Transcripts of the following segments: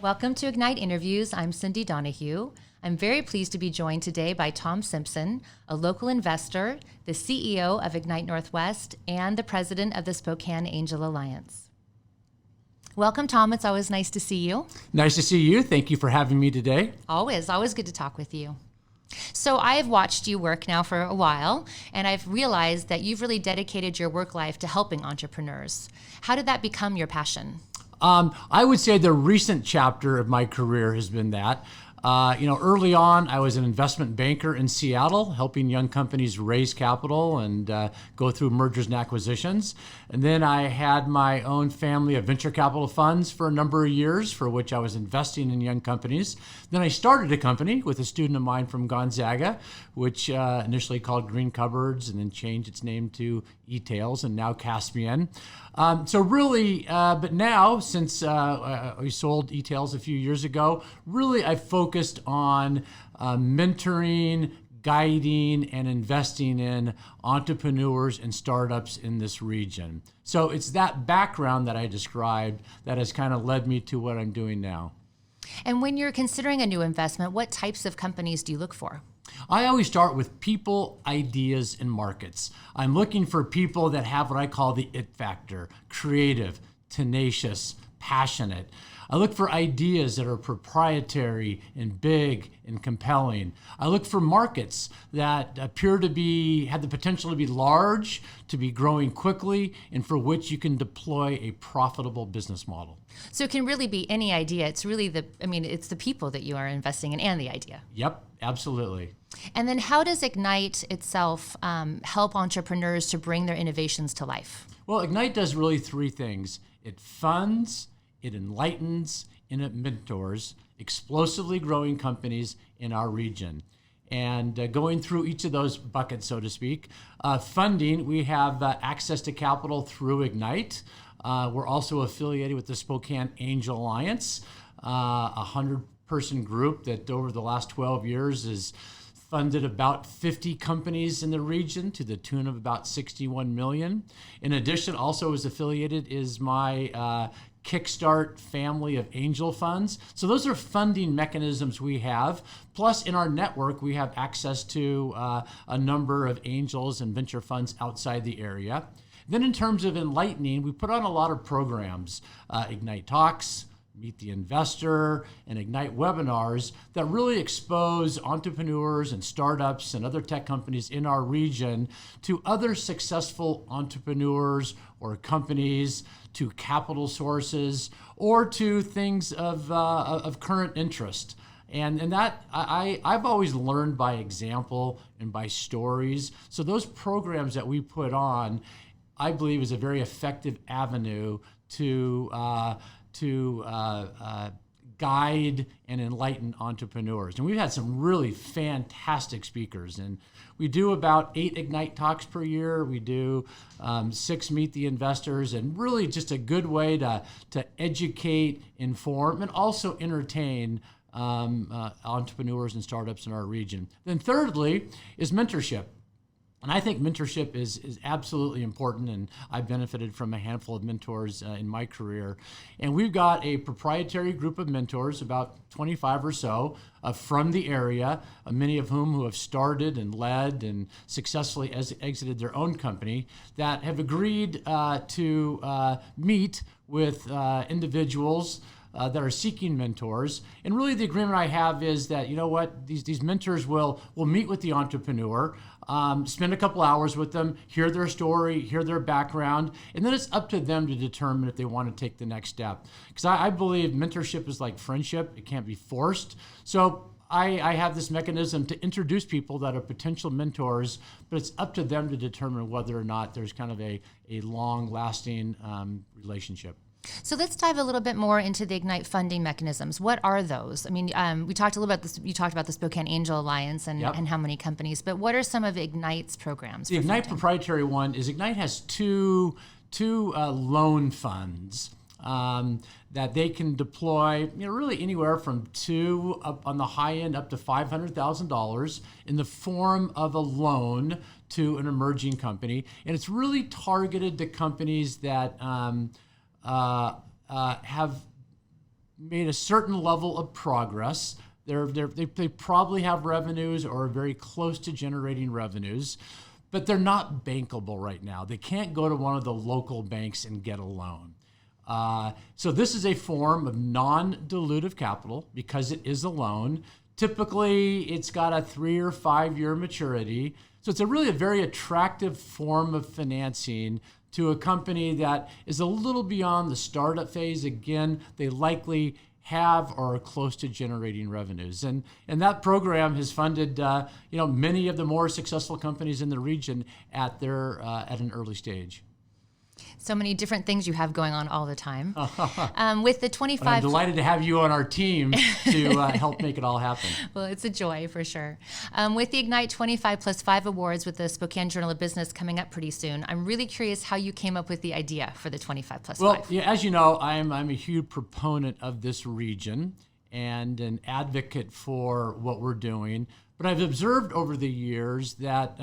Welcome to Ignite Interviews. I'm Cyndi Donahue. I'm very pleased to be joined today by Tom Simpson, a local investor, the CEO of Ignite Northwest, and the president of the Spokane Angel Alliance. Welcome, Tom. It's always nice to see you. Nice to see you. Thank you for having me today. Always good to talk with you. So I've watched you work now for a while, and I've realized that you've really dedicated your work life to helping entrepreneurs. How did that become your passion? I would say the recent chapter of my career has been that. Early on, I was an investment banker in Seattle, helping young companies raise capital and go through mergers and acquisitions. And then I had my own family of venture capital funds for a number of years, for which I was investing in young companies. Then I started a company with a student of mine from Gonzaga, which initially called Green Cupboards and then changed its name to E-Tails and now Caspian. But now, since we sold E-Tails a few years ago, really I focused on mentoring, guiding, and investing in entrepreneurs and startups in this region. So it's that background that I described that has kind of led me to what I'm doing now. And when you're considering a new investment, what types of companies do you look for? I always start with people, ideas, and markets. I'm looking for people that have what I call the it factor: creative, tenacious, passionate. I look for ideas that are proprietary and big and compelling. I look for markets that appear to have the potential to be large, to be growing quickly, and for which you can deploy a profitable business model. So it can really be any idea. It's really it's the people that you are investing in and the idea. Yep, absolutely. And then how does Ignite itself help entrepreneurs to bring their innovations to life? Well, Ignite does really three things. It funds, it enlightens, and it mentors explosively growing companies in our region. And going through each of those buckets, so to speak, funding, we have access to capital through Ignite. We're also affiliated with the Spokane Angel Alliance, a 100-person group that over the last 12 years has funded about 50 companies in the region to the tune of about $61 million. In addition, also is affiliated is my Kickstart family of angel funds. So those are funding mechanisms we have. Plus, in our network, we have access to a number of angels and venture funds outside the area. Then in terms of Enlightening, we put on a lot of programs, Ignite Talks, Meet the Investor, and Ignite webinars that really expose entrepreneurs and startups and other tech companies in our region to other successful entrepreneurs or companies, to capital sources, or to things of current interest. And that I've always learned by example and by stories. So those programs that we put on, I believe, is a very effective avenue to guide and enlighten entrepreneurs. And we've had some really fantastic speakers. And we do about 8 Ignite Talks per year. We do 6 Meet the Investors, and really just a good way to educate, inform, and also entertain entrepreneurs and startups in our region. Then thirdly is mentorship. And I think mentorship is absolutely important, and I've benefited from a handful of mentors in my career. And we've got a proprietary group of mentors, about 25 or so, from the area, many of whom who have started and led and successfully exited their own company, that have agreed to meet with individuals that are seeking mentors. And really the agreement I have is that, these mentors will meet with the entrepreneur, spend a couple hours with them, hear their story, hear their background, and then it's up to them to determine if they want to take the next step. Because I believe mentorship is like friendship. It can't be forced. So I have this mechanism to introduce people that are potential mentors, but it's up to them to determine whether or not there's kind of a long-lasting relationship. So let's dive a little bit more into the Ignite funding mechanisms. What are those? I mean, we talked a little about this. You talked about the Spokane Angel Alliance and how many companies, but what are some of Ignite's programs? The Ignite proprietary one is Ignite has two loan funds. that they can deploy, really anywhere from two up on the high end up to $500,000 in the form of a loan to an emerging company, and it's really targeted to companies that have made a certain level of progress. They probably have revenues or are very close to generating revenues, but they're not bankable right now. They can't go to one of the local banks and get a loan. So this is a form of non-dilutive capital because it is a loan. Typically, it's got a 3 or 5 year maturity. So it's really a very attractive form of financing to a company that is a little beyond the startup phase. Again, they likely have or are close to generating revenues. And that program has funded many of the more successful companies in the region at an early stage. So many different things you have going on all the time. With the 25... I'm delighted to have you on our team to help make it all happen. Well, it's a joy for sure. With the Ignite 25+5 awards with the Spokane Journal of Business coming up pretty soon, I'm really curious how you came up with the idea for the 25+5. Well, as you know, I'm a huge proponent of this region and an advocate for what we're doing. But I've observed over the years that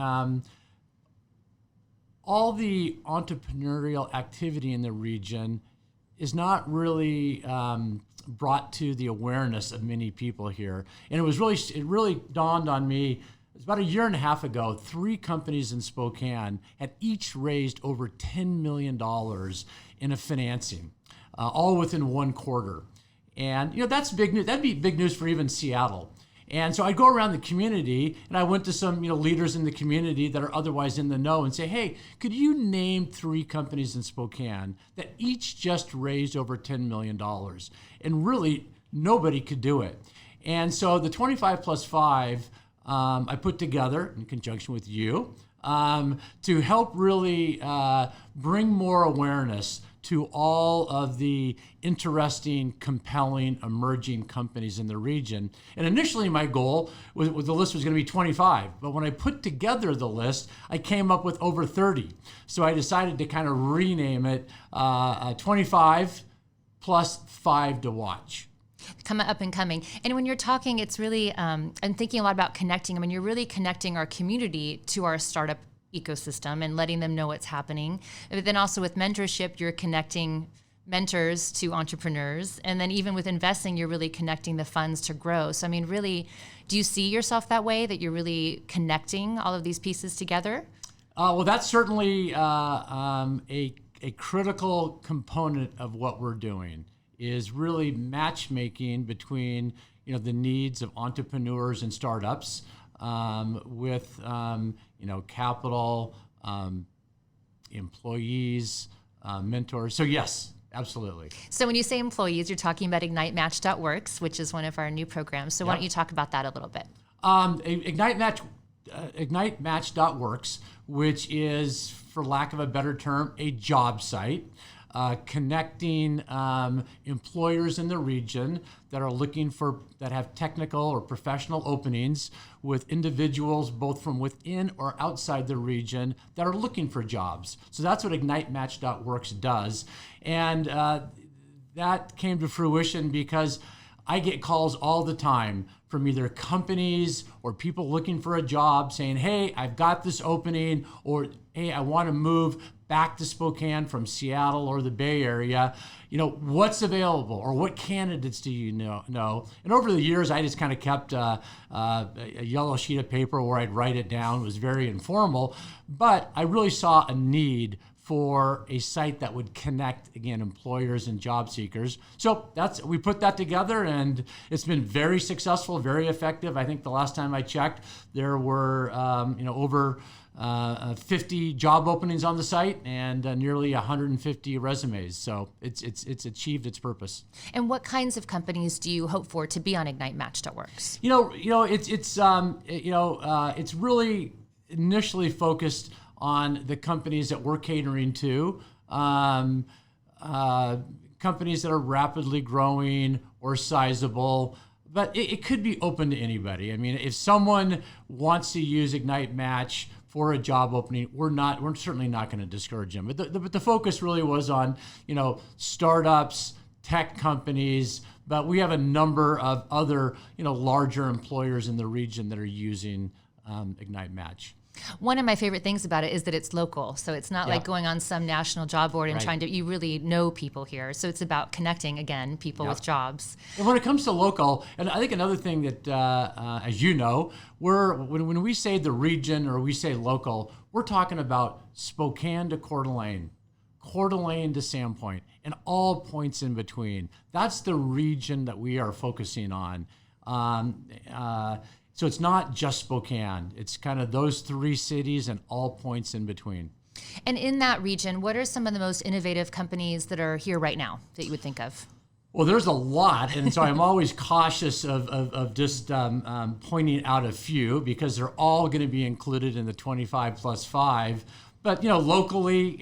all the entrepreneurial activity in the region is not really brought to the awareness of many people here. And it really dawned on me, it was about 1.5 years ago, 3 companies in Spokane had each raised over $10 million in a financing, all within 1 quarter. And that's big news. That'd be big news for even Seattle. And so I go around the community, and I went to some leaders in the community that are otherwise in the know and say, hey, could you name 3 companies in Spokane that each just raised over $10 million? And really, nobody could do it. And so the 25+5 I put together in conjunction with you to help really bring more awareness to all of the interesting, compelling, emerging companies in the region. And initially my goal was the list was gonna be 25, but when I put together the list, I came up with over 30. So I decided to kind of rename it 25 plus 5 to watch. Come up and coming. And when you're talking, it's really, I'm thinking a lot about connecting. I mean, you're really connecting our community to our startup ecosystem and letting them know what's happening. But then also with mentorship, you're connecting mentors to entrepreneurs. And then even with investing, you're really connecting the funds to grow. So, I mean, really, do you see yourself that way, that you're really connecting all of these pieces together? Well, that's certainly a critical component of what we're doing, is really matchmaking between the needs of entrepreneurs and startups with capital, employees, mentors. So yes, absolutely. So when you say employees, you're talking about IgniteMatch.works, which is one of our new programs. So why don't you talk about that a little bit? IgniteMatch.works, which is, for lack of a better term, a job site. Connecting employers in the region that are that have technical or professional openings with individuals both from within or outside the region that are looking for jobs. So that's what IgniteMatch.works does. And that came to fruition because I get calls all the time from either companies or people looking for a job saying, hey, I've got this opening, or hey, I want to move back to Spokane from Seattle or the Bay Area. What's available, or what candidates do you know? And over the years, I just kind of kept a yellow sheet of paper where I'd write it down. It was very informal, but I really saw a need for a site that would connect, again, employers and job seekers. So we put that together, and it's been very successful, very effective. I think the last time I checked, there were over 50 job openings on the site and nearly 150 resumes. So it's achieved its purpose. And what kinds of companies do you hope for to be on IgniteMatch.works? It's really initially focused on the companies that we're catering to, companies that are rapidly growing or sizable, but it could be open to anybody. I mean, if someone wants to use IgniteMatch for a job opening, we're certainly not going to discourage them. But the focus really was on, startups, tech companies, but we have a number of other, larger employers in the region that are using Ignite Match. One of my favorite things about it is that it's local. So it's not like going on some national job board and you really know people here. So it's about connecting, again, people with jobs. And when it comes to local, and I think another thing that, as you know, when we say the region or we say local, we're talking about Spokane to Coeur d'Alene, Coeur d'Alene to Sandpoint, and all points in between. That's the region that we are focusing on. So it's not just Spokane. It's kind of those three cities and all points in between. And in that region, what are some of the most innovative companies that are here right now that you would think of? Well, there's a lot, and so I'm always cautious of just pointing out a few because they're all going to be included in the 25 plus 5. But, locally,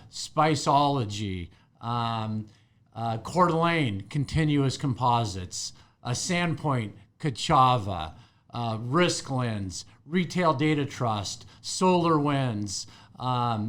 Spiceology, Coeur d'Alene, Continuous Composites, Sandpoint, Kachava, Risklins, Retail Data Trust, SolarWinds,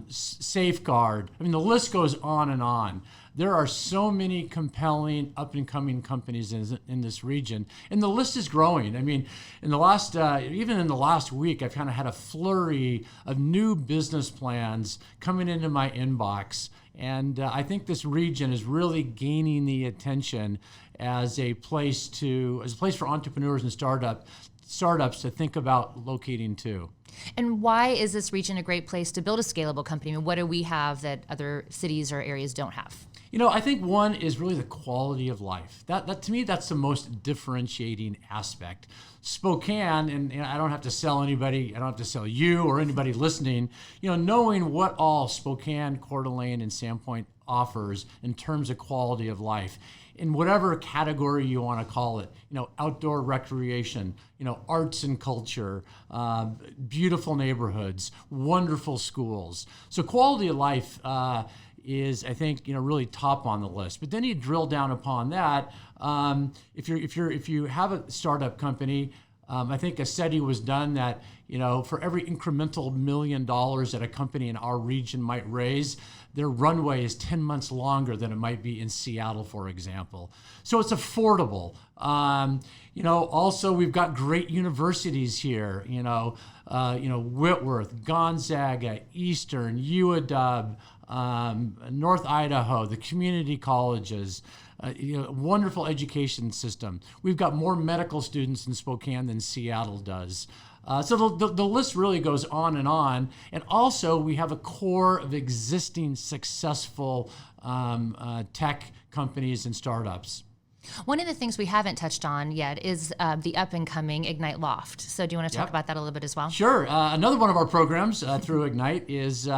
Safeguard. I mean, the list goes on and on. There are so many compelling up-and-coming companies in this region, and the list is growing. I mean, even in the last week, I've kind of had a flurry of new business plans coming into my inbox, and I think this region is really gaining the attention as a place for entrepreneurs and startups to think about locating to. And why is this region a great place to build a scalable company? I mean, what do we have that other cities or areas don't have? I think one is really the quality of life. That to me, that's the most differentiating aspect. Spokane, and I don't have to sell anybody, I don't have to sell you or anybody listening, knowing what all Spokane, Coeur d'Alene, and Sandpoint offers in terms of quality of life, in whatever category you want to call it, outdoor recreation, arts and culture, beautiful neighborhoods, wonderful schools. So quality of life is, I think, really top on the list. But then you drill down upon that. If you have a startup company, I think a study was done that, for every incremental $1 million that a company in our region might raise, their runway is 10 months longer than it might be in Seattle, for example. So it's affordable. Also we've got great universities here, Whitworth, Gonzaga, Eastern, UW, North Idaho, the community colleges, wonderful education system. We've got more medical students in Spokane than Seattle does. So the list really goes on. And also we have a core of existing successful tech companies and startups. One of the things we haven't touched on yet is the up-and-coming Ignite Loft. So do you want to talk about that a little bit as well? Sure. Another one of our programs through Ignite is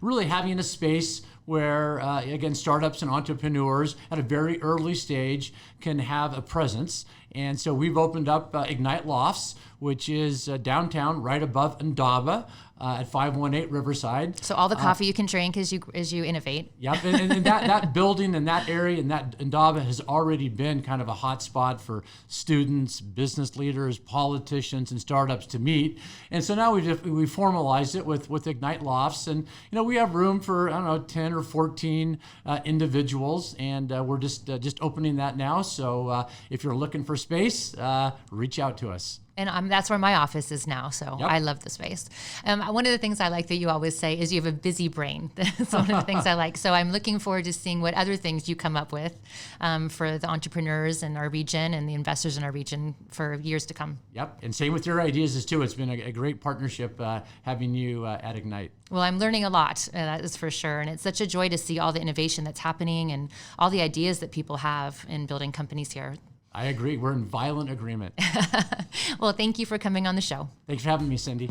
really having a space where, again, startups and entrepreneurs at a very early stage can have a presence. And so we've opened up Ignite Lofts, which is downtown right above Indaba at 518 Riverside. So all the coffee you can drink as you innovate. Yep, and that building and that area and that Indaba has already been kind of a hot spot for students, business leaders, politicians, and startups to meet. And so now we formalized it with Ignite Lofts, and we have room for 10 or 14 individuals, and we're just opening that now. So if you're looking for space, reach out to us. And that's where my office is now, so I love the space. One of the things I like that you always say is you have a busy brain. That's one of the things I like. So I'm looking forward to seeing what other things you come up with for the entrepreneurs in our region and the investors in our region for years to come. Yep, and same with your ideas too. It's been a great partnership having you at Ignite. Well, I'm learning a lot, that is for sure. And it's such a joy to see all the innovation that's happening and all the ideas that people have in building companies here. I agree. We're in violent agreement. Well, thank you for coming on the show. Thanks for having me, Cyndi.